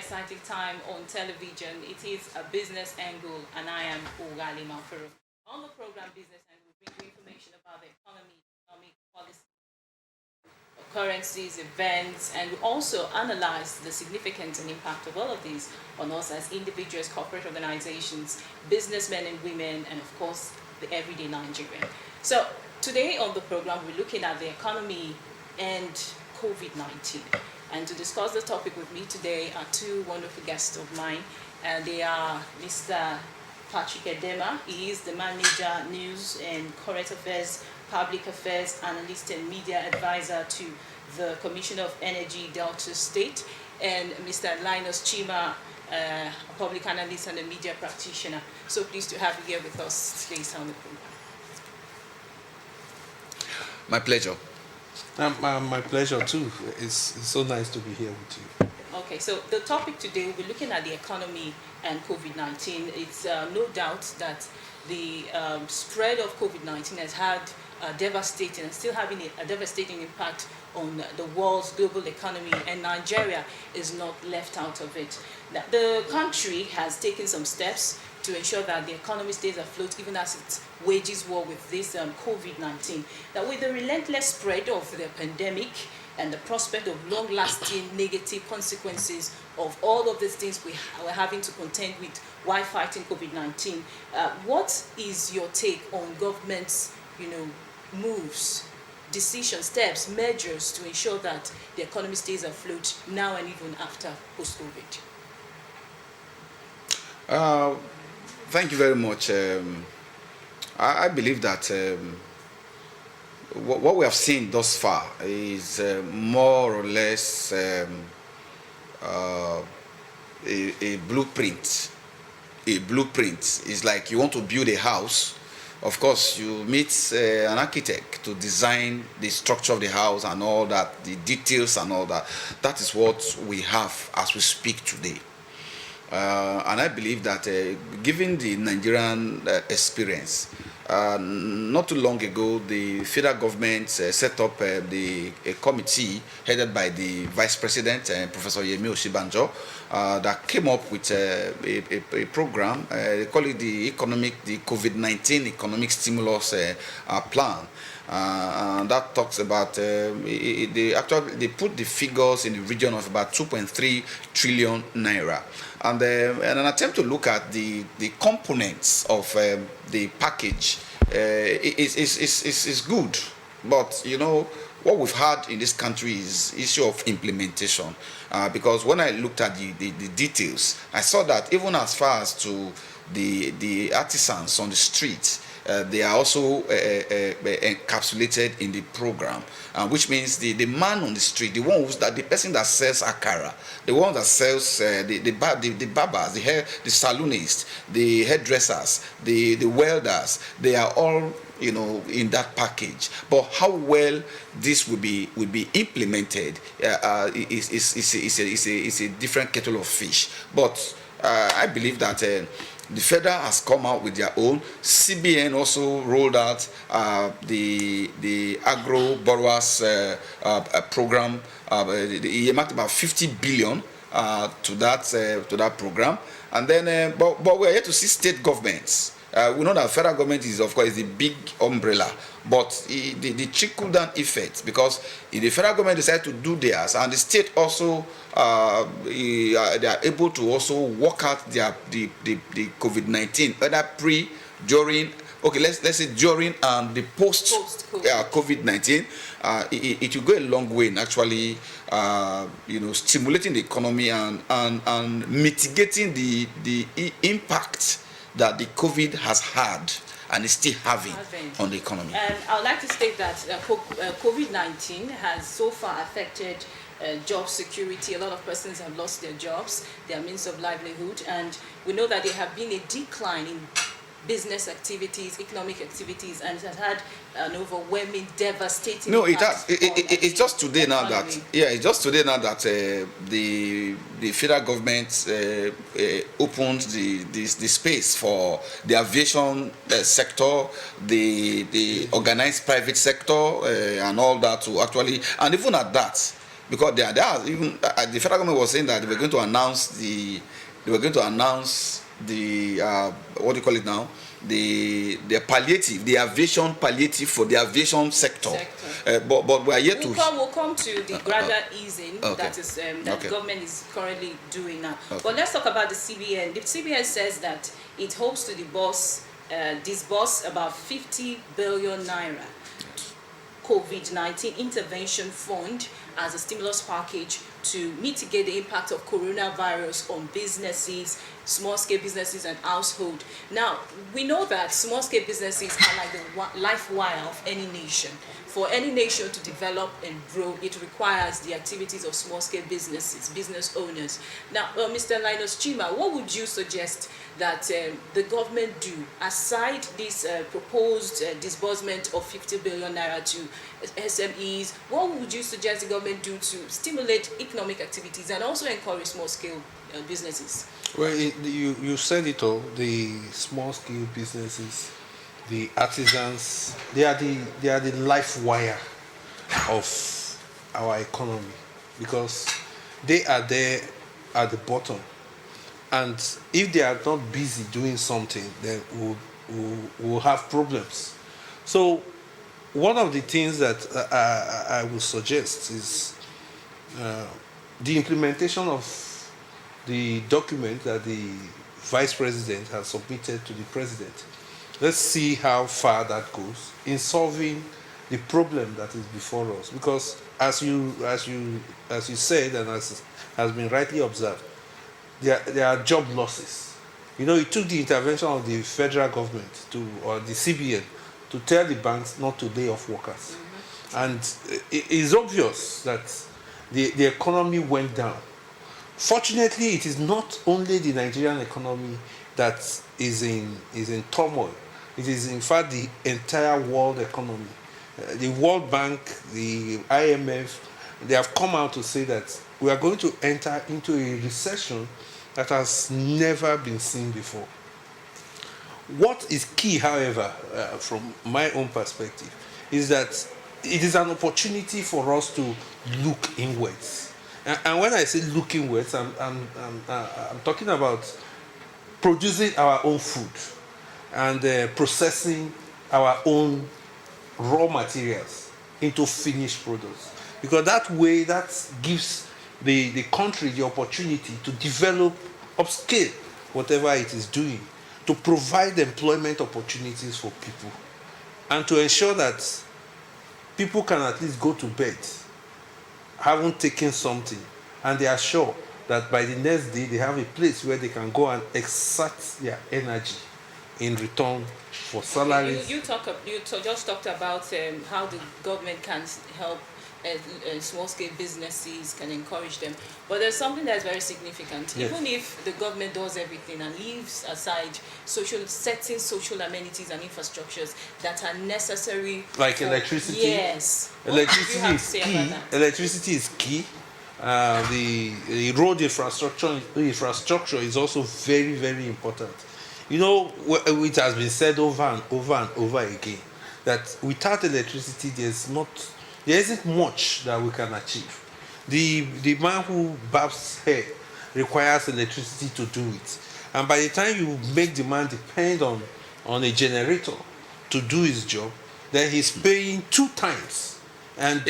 exciting time on television. It is a business angle, and I am Ugali Mafuru. On the program Business Angle, we bring you information about the economy, economic policy, currencies, events, and we also analyze the significance and impact of all of these on us as individuals, corporate organizations, businessmen and women, and of course, the everyday Nigerian. So today on the program, we're looking at the economy and COVID-19. And to discuss the topic with me today are two wonderful guests of mine. They are Mr. Patrick Edema. He is the Manager, News and Current Affairs, Public Affairs Analyst and Media Advisor to the Commissioner of Energy, Delta State. And Mr. Linus Chima, a Public Analyst and a Media Practitioner. So pleased to have you here with us today on the program. My pleasure. My pleasure too. It's so nice to be here with you. Okay, so the topic today, we'll be looking at the economy and COVID-19. It's no doubt that the spread of COVID-19 has had devastating and still having a devastating impact on the world's global economy, and Nigeria is not left out of it. The country has taken some steps to ensure that the economy stays afloat even as it wages war with this COVID-19. That with the relentless spread of the pandemic and the prospect of long-lasting negative consequences of all of these things we're having to contend with while fighting COVID-19, what is your take on government's, moves, decisions, steps, measures to ensure that the economy stays afloat now and even after post-COVID? Thank you very much. I believe that what we have seen thus far is more or less a blueprint. A blueprint is like you want to build a house. Of course, you meet an architect to design the structure of the house and all that, the details and all that. That is what we have as we speak today. And I believe that given the Nigerian experience, not too long ago, the federal government set up a committee headed by the Vice President, Professor Yemi Osinbajo, that came up with a program. They call it the COVID-19 Economic Stimulus Plan. And that talks about they put the figures in the region of about 2.3 trillion naira, and an attempt to look at the components of the package is good, but what we've had in this country is issue of implementation, because when I looked at the details, I saw that even as far as to the artisans on the streets, they are also encapsulated in the program, which means the man on the street, the person that sells akara, the one that sells the barbers, the saloonists, the hairdressers, the welders, they are all in that package. But how well this will be implemented is a different kettle of fish. But I believe that the federal has come out with their own. CBN also rolled out the agro borrowers program. He earmarked about 50 billion to that program. And then, but we are yet to see state governments. We know that federal government is, of course, the big umbrella, but the trickle-down effect, because if the federal government decide to do theirs, and the state also they are able to also work out the COVID-19, whether pre, during, okay, let's say during and the post COVID-19, it will go a long way in actually stimulating the economy and mitigating the impact that the COVID has had and is still having on the economy. And I would like to state that COVID-19 has so far affected job security. A lot of persons have lost their jobs, their means of livelihood, and we know that there have been a decline in business activities, economic activities, and it has had an overwhelming, devastating. No, it has. It's just today now that it's just today now that the federal government opened the space for the aviation sector, the organized private sector, and all that to actually, and even at that. because there are even the federal government was saying that they were going to announce the what do you call it now, the palliative, the aviation palliative for the aviation sector. But we are yet we'll come to the gradual easing okay. that is that the government is currently doing now. Okay. But let's talk about the CBN. The CBN says that it hopes to disburse about 50 billion naira COVID-19 intervention fund as a stimulus package to mitigate the impact of coronavirus on businesses, small-scale businesses and household. Now, we know that small-scale businesses are like the life wire of any nation. For any nation to develop and grow, it requires the activities of small-scale businesses, business owners. Now, Mr. Linus Chima, what would you suggest that the government do, aside this proposed disbursement of 50 billion naira to SMEs? What would you suggest the government do to stimulate economic activities and also encourage small-scale businesses? Well, you said it all. The small-scale businesses, the artisans, they are the life wire of our economy, because they are there at the bottom. And if they are not busy doing something, then we'll have problems. So one of the things that I would suggest is the implementation of the document that the Vice President has submitted to the President. Let's see how far that goes in solving the problem that is before us. Because as you said, and as has been rightly observed, there are job losses. You know, it took the intervention of the federal government or the CBN to tell the banks not to lay off workers. Mm-hmm. And it is obvious that the economy went down. Fortunately, it is not only the Nigerian economy that is in turmoil. It is in fact the entire world economy. The World Bank, the IMF, they have come out to say that we are going to enter into a recession that has never been seen before. What is key, however, from my own perspective, is that it is an opportunity for us to look inwards. And when I say look inwards, I'm talking about producing our own food and processing our own raw materials into finished products. Because that way, that gives the country the opportunity to develop, upscale whatever it is doing, to provide employment opportunities for people, and to ensure that people can at least go to bed having taken something, and they are sure that by the next day they have a place where they can go and exert their energy in return for salaries. You just talked about how the government can help small-scale businesses, can encourage them. But there's something that's very significant. Yes. Even if the government does everything and leaves aside certain social amenities and infrastructures that are necessary, like electricity. Yes. Electricity is key. Electricity is key. The road infrastructure is also very, very important. You know, it has been said over and over again that without electricity, there isn't much that we can achieve. The man who barbs hair requires electricity to do it. And by the time you make the man depend on a generator to do his job, then he's paying 2 times. And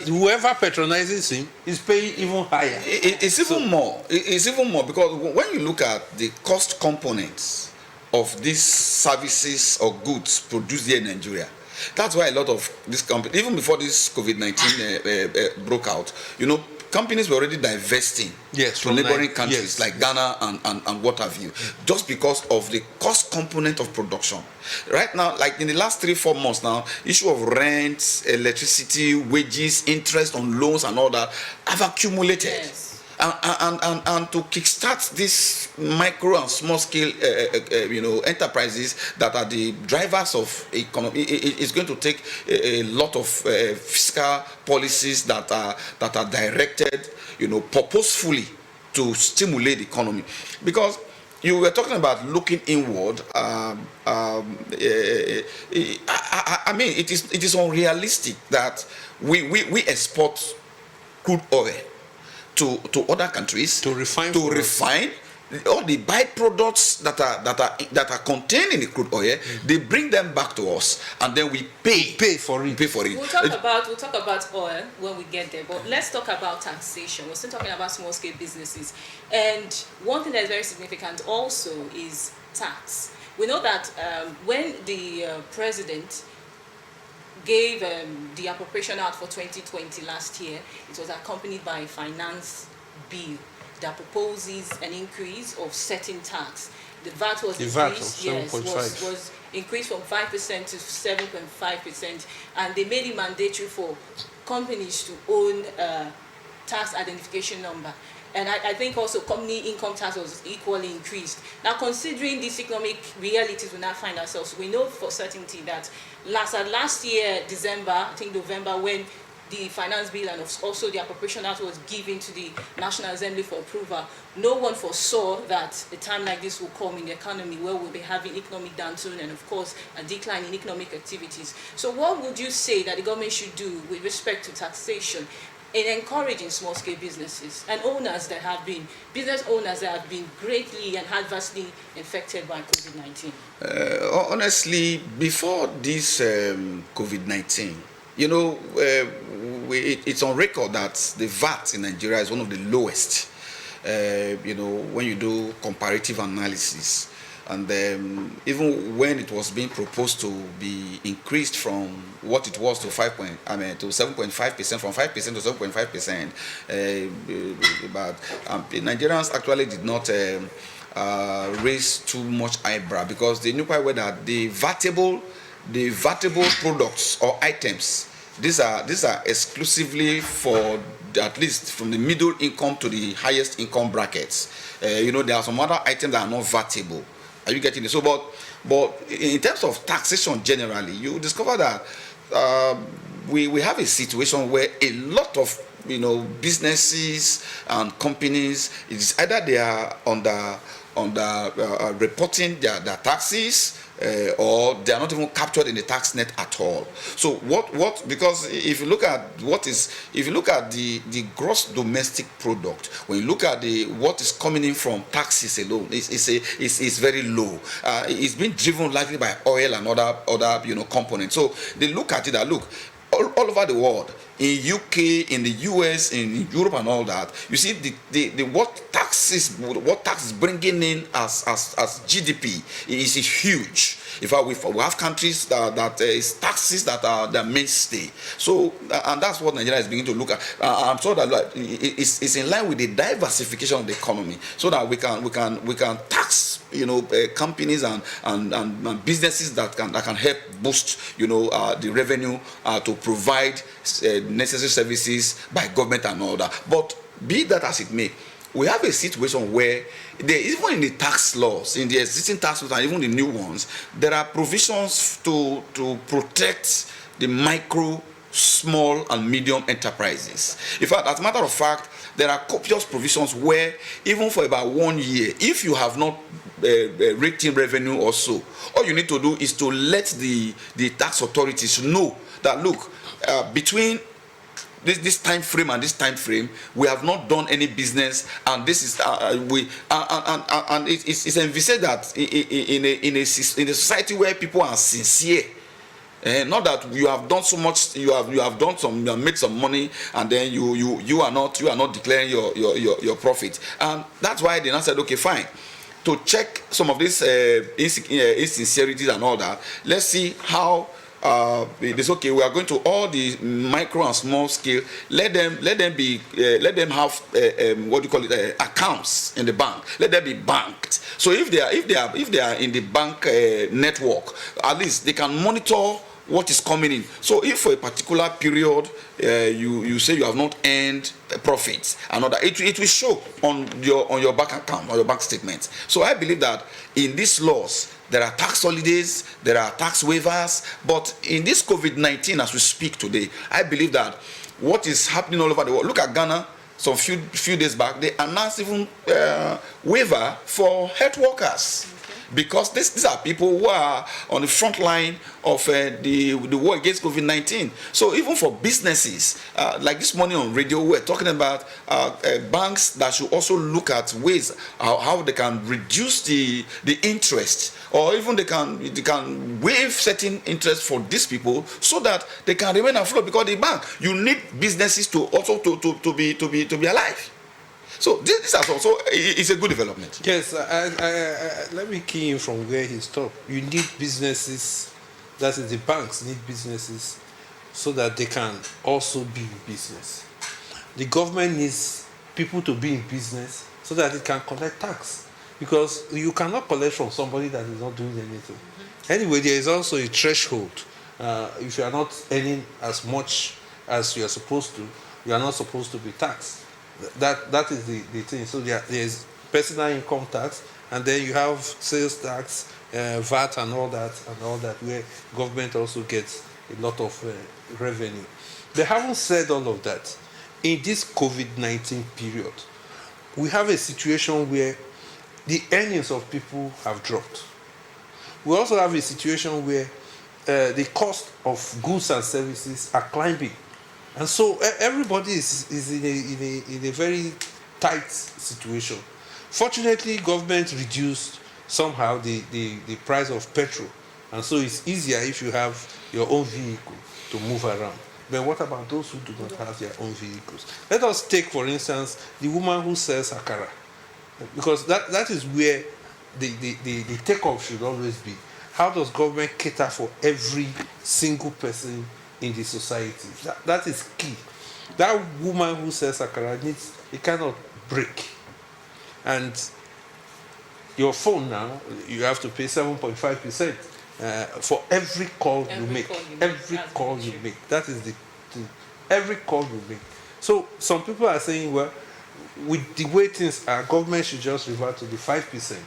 whoever patronizes him is paying even higher. It's even more. It's even more, because when you look at the cost components of these services or goods produced here in Nigeria, that's why a lot of these companies, even before this COVID-19 broke out, you know, companies were already divesting to neighboring countries like Ghana and what have you, just because of the cost component of production. Right now, like in the last 3-4 months now, issue of rent, electricity, wages, interest on loans and all that have accumulated. Yes. And to kickstart these micro and small scale enterprises that are the drivers of economy, it's going to take a lot of fiscal policies that are directed, purposefully to stimulate the economy. Because you were talking about looking inward. I mean, it is unrealistic that we export crude oil to other countries To refine for us. refine all the byproducts that are contained in the crude oil. They bring them back to us, and then we pay for it. pay for it. We'll talk about oil when we get there, but let's talk about taxation. We're still talking about small scale businesses, and one thing that is very significant also is tax. We know that when the president gave the appropriation out for 2020 last year, it was accompanied by a finance bill that proposes an increase of certain tax. The VAT was increased, was increased from 5% to 7.5%, and they made it mandatory for companies to own tax identification number. And I think also company income tax was equally increased. Now, considering these economic realities we now find ourselves, we know for certainty that last year, December, I think November, when the finance bill and also the appropriation act was given to the National Assembly for approval, no one foresaw that a time like this will come in the economy where we'll be having economic downturn and, of course, a decline in economic activities. So what would you say that the government should do with respect to taxation in encouraging small-scale businesses and business owners that have been greatly and adversely affected by COVID-19? Honestly, before this COVID-19, you know, it's on record that the VAT in Nigeria is one of the lowest. You know, when you do comparative analysis, and even when it was being proposed to be increased from what it was to 7.5%, from 5% to 7.5%, but Nigerians actually did not raise too much eyebrow, because they knew quite well that the vatable products or items, these are exclusively for, at least from the middle income to the highest income brackets. You know, there are some other items that are not vatable. Are you getting it? So, but in terms of taxation generally, you discover that we have a situation where a lot of, you know, businesses and companies, it's either they are under reporting their taxes, or they are not even captured in the tax net at all. So because if you look at the gross domestic product, when you look at what is coming in from taxes alone, it's very low. It's been driven largely by oil and other you know, components. So they look at it that look all over the world, in UK, in the US, in Europe and all that, you see what tax is bringing in as GDP is huge. In fact, we have countries that is taxes that are the mainstay. So, and that's what Nigeria is beginning to look at. I'm sure that it's in line with the diversification of the economy, so that we can tax, you know, companies and businesses that can help boost, you know, the revenue to provide necessary services by government and all that. But be that as it may, we have a situation where even in the tax laws, in the existing tax laws and even the new ones, there are provisions to protect the micro, small and medium enterprises. In fact, as a matter of fact, there are copious provisions where even for about 1 year, if you have not raked in revenue or so, all you need to do is to let the tax authorities know that, look, between this time frame and this time frame, we have not done any business, and this is it's envisaged that in a society where people are sincere, not that you have done so much, you have made some money, and then you are not declaring your profit, and that's why they now said, okay, fine, to check some of these insincerities and all that, let's see how. It's okay. We are going to all the micro and small scale. Let them have what do you call it, accounts in the bank. Let them be banked. So if they are in the bank network, at least they can monitor what is coming in. So if for a particular period you say you have not earned profits, another it will show on your bank account or your bank statement. So I believe that in these laws, there are tax holidays, there are tax waivers, but in this COVID-19 as we speak today, I believe that what is happening all over the world, look at Ghana, some few days back, they announced even waiver for health workers. because these are people who are on the front line of the war against COVID-19. So even for businesses, like this morning on radio, we're talking about banks that should also look at ways how they can reduce the interest, or even they can waive certain interest for these people so that they can remain afloat, because the bank, you need businesses to also to be alive. So this is also it's a good development. Yes, let me key in from where he stopped. You need businesses, that is, the banks need businesses so that they can also be in business. The government needs people to be in business so that it can collect tax, because you cannot collect from somebody that is not doing anything. Anyway, there is also a threshold. If you are not earning as much as you are supposed to, you are not supposed to be taxed. That is the thing. So there is personal income tax, and then you have sales tax, VAT, and all that, where government also gets a lot of revenue. They haven't said all of that. In this COVID-19 period, we have a situation where the earnings of people have dropped. We also have a situation where the cost of goods and services are climbing. And so everybody is in a very tight situation. Fortunately, government reduced somehow the price of petrol. And so it's easier if you have your own vehicle to move around. But what about those who do not have their own vehicles? Let us take, for instance, the woman who sells akara. Because that is where the takeoff should always be. How does government cater for every single person in the society? That is key. That woman who sells akara needs a kind of break. And your phone now, you have to pay 7.5% for every call you make. Every call you make. That is the every call you make. So some people are saying, well, with the way things are, government should just revert to the 5%,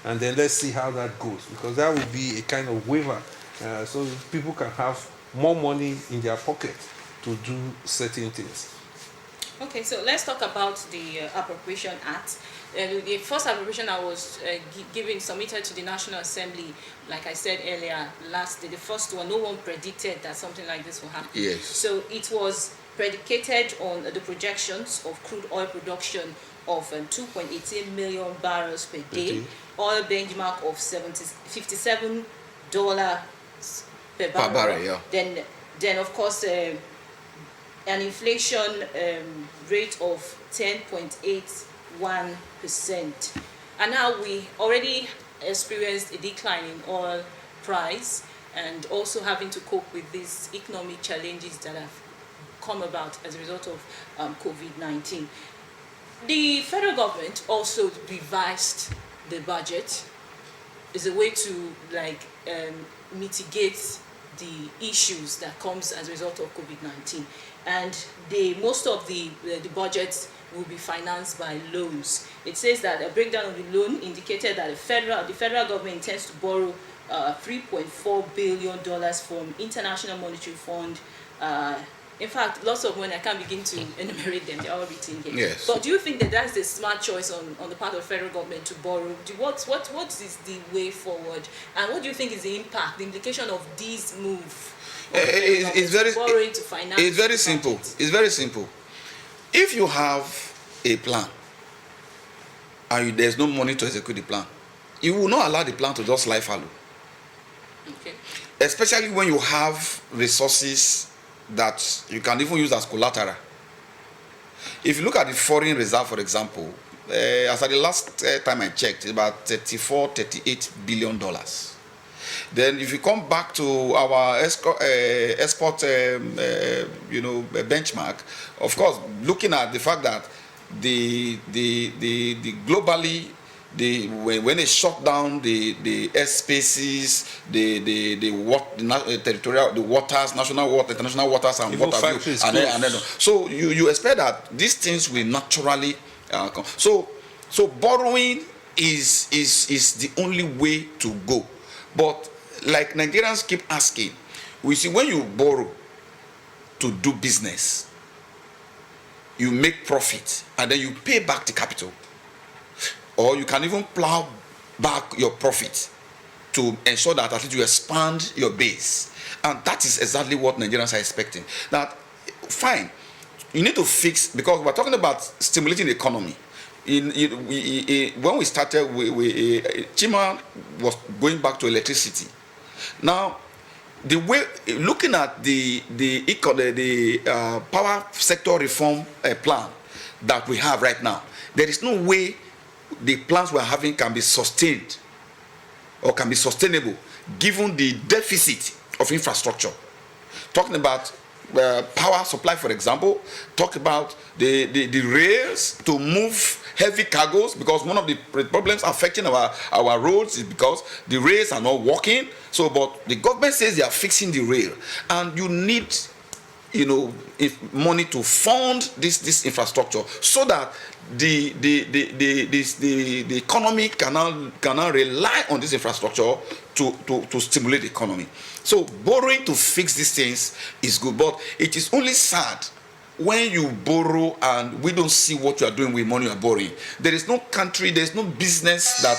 and then let's see how that goes, because that would be a kind of waiver, so people can have more money in their pocket to do certain things. Okay, so let's talk about the Appropriation Act. The first appropriation that was submitted to the National Assembly, like I said earlier, the first one, no one predicted that something like this will happen. Yes. So it was predicated on the projections of crude oil production of 2.18 million barrels per day, oil benchmark of $57 per barrel. Yeah. Then of course, an inflation rate of 10.81%. And now we already experienced a decline in oil price, and also having to cope with these economic challenges that have come about as a result of COVID-19. The federal government also revised the budget as a way to mitigate the issues that comes as a result of COVID-19. And most of the budget will be financed by loans. It says that a breakdown of the loan indicated that the federal government intends to borrow $3.4 billion from International Monetary Fund. In fact, lots of money, I can't begin to enumerate them, they're all written here. Yes. But do you think that that's the smart choice on the part of the federal government to borrow? What is the way forward? And what do you think is the impact, the implication of this move? It's borrowing to finance. It's very simple. It's very simple. If you have a plan and there's no money to execute the plan, you will not allow the plan to just lie fallow. Okay. Especially when you have resources that you can even use as collateral. If you look at the foreign reserve, for example, as at the last time I checked, it's about $38 billion. Then if you come back to our export benchmark, of course, looking at the fact that the globally, when they shut down the airspaces, the waters, national water, international waters, and even water view, and then, so you expect that these things will naturally come. So borrowing is the only way to go. But like Nigerians keep asking, we see when you borrow to do business, you make profit and then you pay back the capital. Or you can even plow back your profit to ensure that at least you expand your base. And that is exactly what Nigerians are expecting. That, fine, you need to fix, because we're talking about stimulating the economy. When we started, Chima was going back to electricity. Now, the way, looking at the power sector reform plan that we have right now, there is no way the plans we're having can be sustained or can be sustainable given the deficit of infrastructure. Talking about power supply, for example, talk about the rails to move heavy cargoes, because one of the problems affecting our roads is because the rails are not working. So, but the government says they are fixing the rail, and you need, money to fund this infrastructure so that the economy cannot rely on this infrastructure to stimulate the economy. So borrowing to fix these things is good, but it is only sad when you borrow and we don't see what you are doing with money you are borrowing. There is no country, there is no business that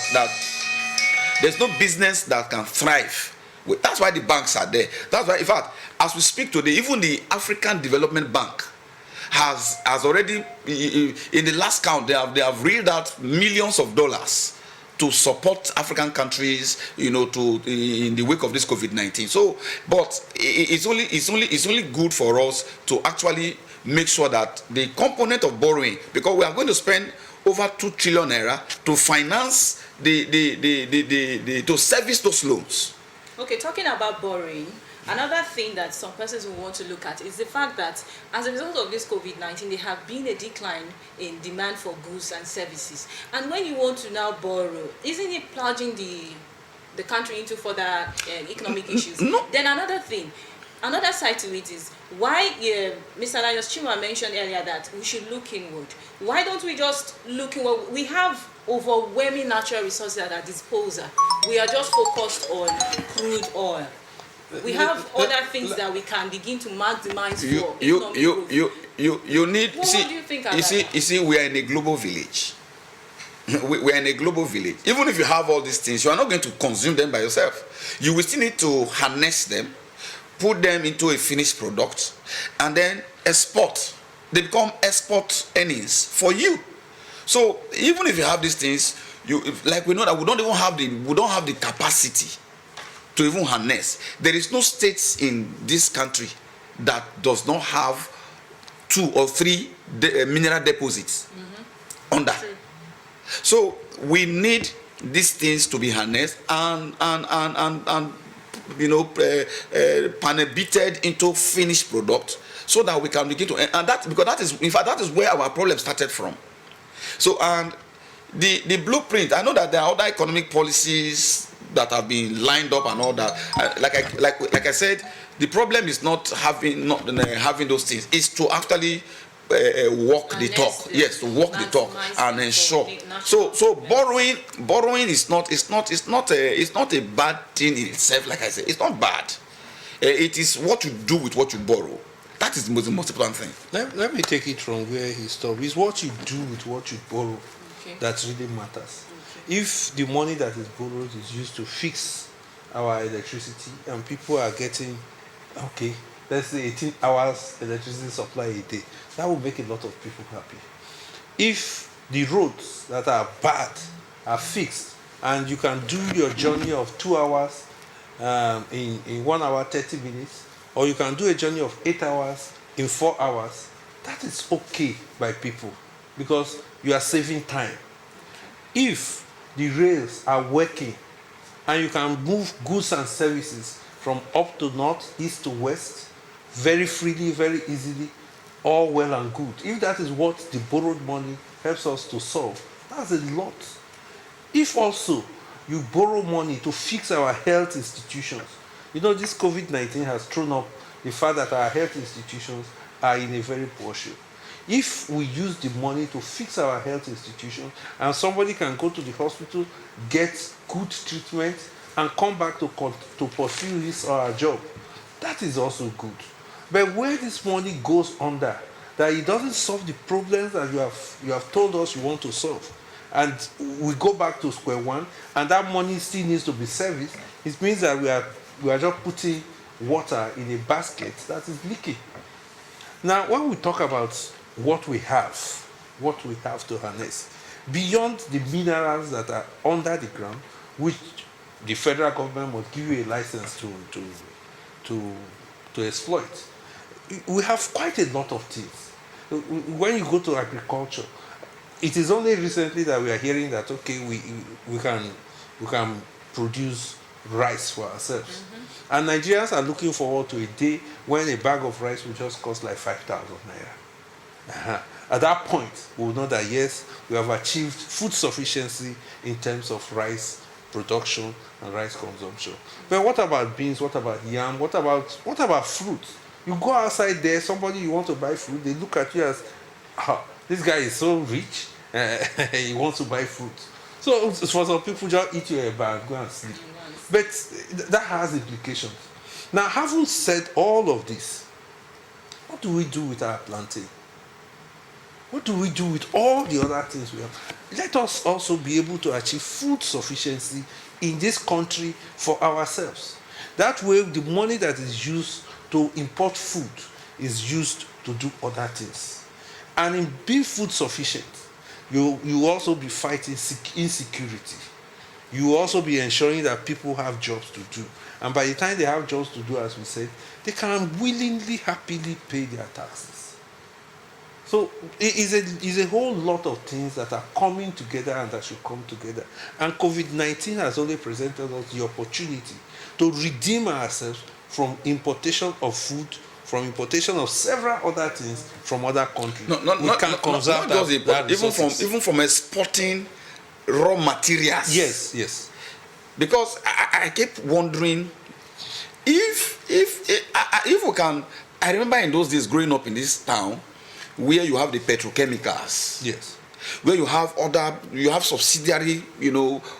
can thrive. That's why the banks are there. That's why, in fact, as we speak today, even the African Development Bank has already, in the last count, they have reeled out millions of dollars to support African countries, in the wake of this COVID-19. So, but it's only good for us to actually make sure that the component of borrowing, because we are going to spend over 2 trillion naira to finance to service those loans. Okay, talking about borrowing, another thing that some persons will want to look at is the fact that as a result of this COVID-19, there have been a decline in demand for goods and services. And when you want to now borrow, isn't it plunging the country into further economic issues? No. Then another side to it is why Mr. Linus Chima mentioned earlier that we should look inward. Why don't we just look inward? We have overwhelming natural resources at our disposal. We are just focused on crude oil. We have other things that we can begin to maximize for economic growth. You need. What do you think about you see, we are in a global village. We are in a global village. Even if you have all these things, you are not going to consume them by yourself. You will still need to harness them, put them into a finished product, and then export. They become export earnings for you. So even if you have these things, we know that we don't have the capacity to even harness. There is no states in this country that does not have 2 or 3 mineral deposits under. True. So we need these things to be harnessed and panel-beated into finished product, so that we can begin to, and that, because that is where our problem started from. So, and the blueprint, I know that there are other economic policies that have been lined up and all that. Like I said, the problem is not having those things. It's to actually walk the talk. Yes, to walk the talk and ensure. So borrowing is not a bad thing in itself. Like I said, it's not bad. It is what you do with what you borrow. That is the most important thing. Let me take it from where he stopped. It's what you do with what you borrow that really matters. Okay. If the money that is borrowed is used to fix our electricity and people are getting, let's say 18 hours electricity supply a day, that will make a lot of people happy. If the roads that are bad are fixed and you can do your journey of 2 hours in 1 hour 30 minutes, or you can do a journey of 8 hours in 4 hours, that is okay by people because you are saving time. If the rails are working and you can move goods and services from up to north, east to west, very freely, very easily, all well and good. If that is what the borrowed money helps us to solve, that's a lot. If also you borrow money to fix our health institutions, this COVID-19 has thrown up the fact that our health institutions are in a very poor shape. If we use the money to fix our health institutions and somebody can go to the hospital, get good treatment, and come back to pursue his or her job, that is also good. But where this money goes under, that it doesn't solve the problems that you have told us you want to solve, and we go back to square one, and that money still needs to be serviced, it means that we are just putting water in a basket that is leaking. Now, when we talk about what we have to harness, beyond the minerals that are under the ground, which the federal government must give you a license to exploit, we have quite a lot of things. When you go to agriculture, it is only recently that we are hearing that okay, we can produce rice for ourselves, and Nigerians are looking forward to a day when a bag of rice will just cost like 5,000 naira. At that point, we will know that yes, we have achieved food sufficiency in terms of rice production and rice consumption. But what about beans? What about yam? What about fruit? You go outside there, somebody you want to buy fruit, they look at you as, oh, this guy is so rich, he wants to buy fruit. So for some people, just eat your bar and go and sleep. But that has implications. Now, having said all of this, what do we do with our plantain? What do we do with all the other things we have? Let us also be able to achieve food sufficiency in this country for ourselves. That way, the money that is used to import food is used to do other things. And in being food sufficient, you also be fighting insecurity. You will also be ensuring that people have jobs to do. And by the time they have jobs to do, as we said, they can willingly, happily pay their taxes. So it is a whole lot of things that are coming together and that should come together. And COVID-19 has only presented us the opportunity to redeem ourselves from importation of food, from importation of several other things from other countries. We can conserve that even from exporting raw materials. Yes. Because I keep wondering if we can. I remember in those days growing up in this town, where you have the petrochemicals. Yes. Where you have subsidiary,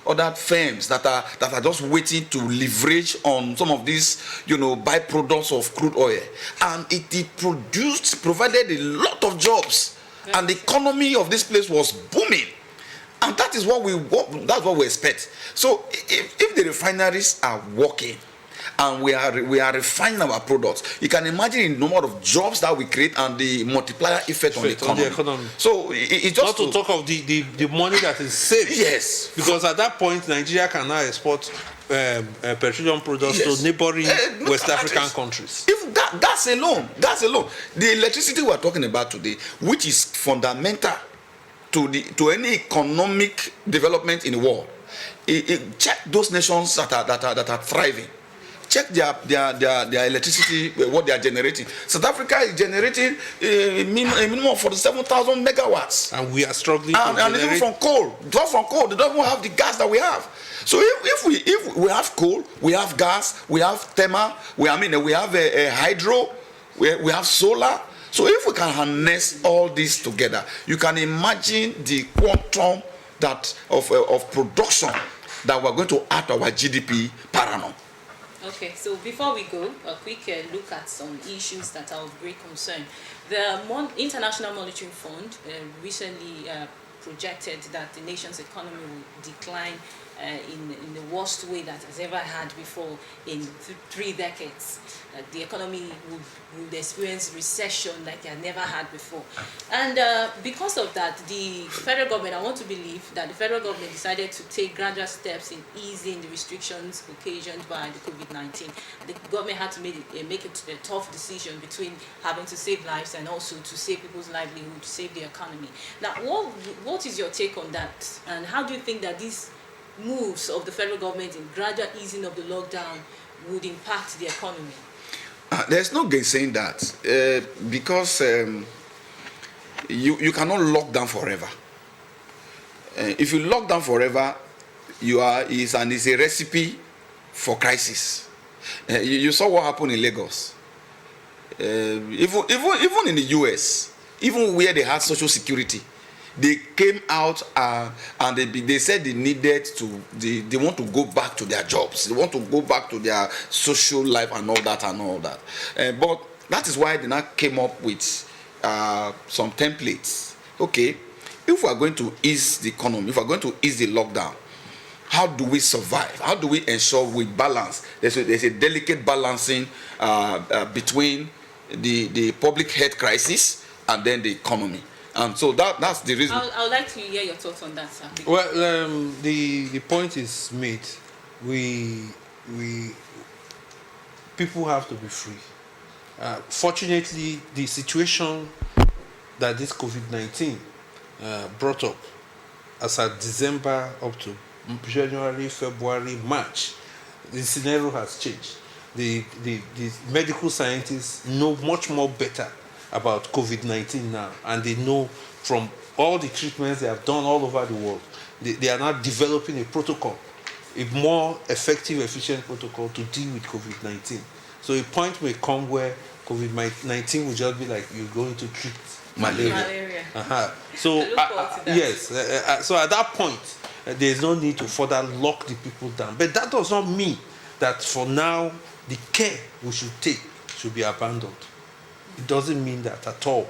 other firms that are just waiting to leverage on some of these, byproducts of crude oil, and it provided a lot of jobs, and the economy of this place was booming, and that's what we expect. So if the refineries are working, and we are refining our products, you can imagine the number of jobs that we create and the multiplier effect on the economy. So it's just not to talk of the money that is saved. Yes, because at that point Nigeria can now export petroleum products to neighboring West African countries. If that's alone, the electricity we are talking about today, which is fundamental to any economic development in the world, check those nations that are thriving. Check their electricity, what they are generating. South Africa is generating a minimum of 47,000 megawatts. And we are struggling and even from coal. Just from coal, they don't even have the gas that we have. So if we have coal, we have gas, we have thermal, we have a hydro, we have solar. So if we can harness all this together, you can imagine the quantum of production that we're going to add to our GDP per annum. Okay, so before we go, a quick look at some issues that are of great concern. The International Monetary Fund recently projected that the nation's economy will decline in the worst way that has ever had before in 3 decades. The economy would experience recession like they had never had before. And because of that, the federal government, I want to believe that the federal government decided to take gradual steps in easing the restrictions occasioned by the COVID-19. The government had to make a tough decision between having to save lives and also to save people's livelihood, to save the economy. Now, what is your take on that? And how do you think that these moves of the federal government in gradual easing of the lockdown would impact the economy? There's no gainsaying that because you cannot lock down forever. If you lock down forever, it's a recipe for crisis. You saw what happened in Lagos. Even in the US, even where they had social security, they came out and they said they want to go back to their jobs. They want to go back to their social life and all that. But that is why they now came up with some templates. Okay, if we are going to ease the economy, if we are going to ease the lockdown, how do we survive? How do we ensure we balance? There's a delicate balancing between the public health crisis and then the economy. And so that's the reason. I would like to hear your thoughts on that, sir. Well, the point is made. People have to be free. Fortunately, the situation that this COVID-19 brought up, as at December up to January, February, March, the scenario has changed. The medical scientists know much more better about COVID-19 now, and they know from all the treatments they have done all over the world, they are now developing a protocol, a more effective, efficient protocol to deal with COVID-19. So a point may come where COVID-19 will just be like you're going to treat malaria. So yes, so at that point, there is no need to further lock the people down. But that does not mean that for now the care we should take should be abandoned. It doesn't mean that at all.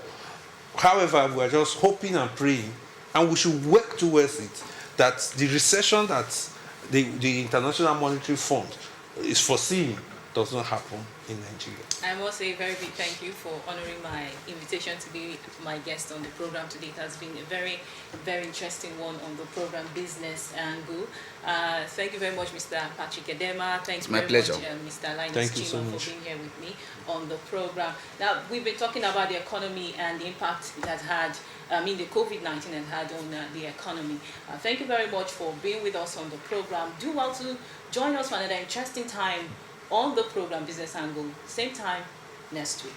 However, we are just hoping and praying, and we should work towards it, that the recession that the International Monetary Fund is foreseeing does not happen in Nigeria. I must say a very big thank you for honoring my invitation to be my guest on the program today. It has been a very, very interesting one on the program Business Angle. Thank you very much, Mr. Patrick Edema. Thanks very much, Mr. Linus Chima, for being here with me on the program. Now, we've been talking about the economy and the impact it has had, the COVID-19 has had on the economy. Thank you very much for being with us on the program. Do well to join us for another interesting time on the program Business Angle, same time next week.